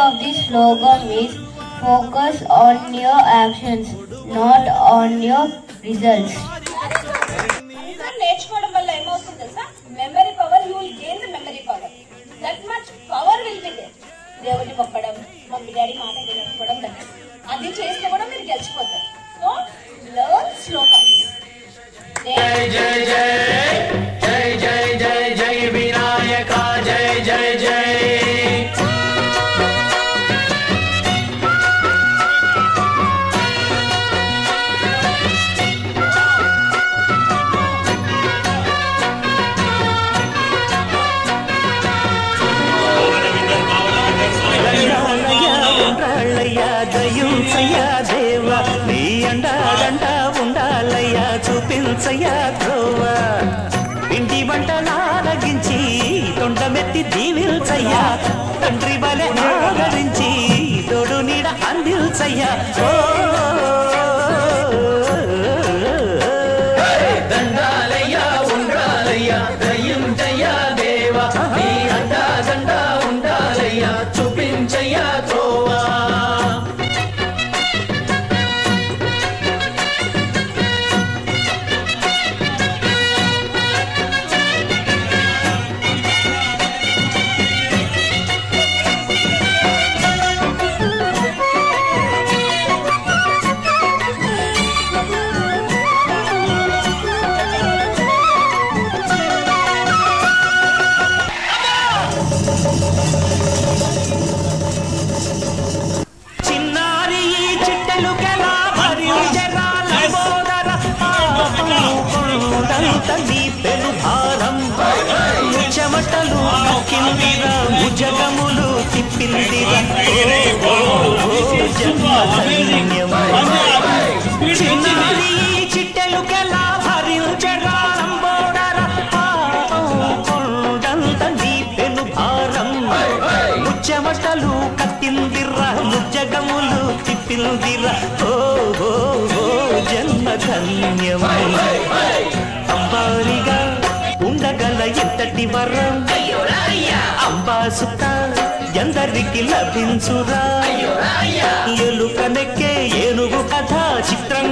of the slogan is focus on your actions, not on your results. నేర్చుకోవడం వల్ల ఏమవుతుంది తెలుసా? Memory power, you will gain the memory power. That much power will be there. దేవుడిని మొక్కడం, mummy daddy మాట వినకపోవడం, అది చేస్తే కూడా మీరు గెలిచిపోతారు. So learn శ్లోకమ్స్. జై జై జై జై జై జై జై వినాయక జై జై జై. దయుంచయ్యా దేవా నీ అండాదండ ఉండాలయ్యా చూపించయ్యా ధ్రువా ఇంటి వంటలారగించి తొండమెత్తి దీవిల్చయ్యా తండ్రి వలె ఆదరించి తోడు నీడ అందిల్చయ్యా దండాలయ్యా ఉండాలయ్యా దయుంచయ్యా దేవా నీ అండాదండ ఉండాలయ్యా చూపించయ్యా ధ్రువా. చెమటలు కిందిరా భుజగములు తిప్పిందిరా చిన్నారి చిట్టెలుకెలా భరించరా లంబోడరా కొండంత నీ పెను భారం చెమటలు కత్తిందిరా భుజగములు తిప్పిందిరా ఓ జన్మధన్యమై అంబారిగా ఉండగల ఎంతటి వరం అంబాసుత ఎందరికి లభించురా ఎలుకనెక్కే ఏనుగు కథ చిత్రం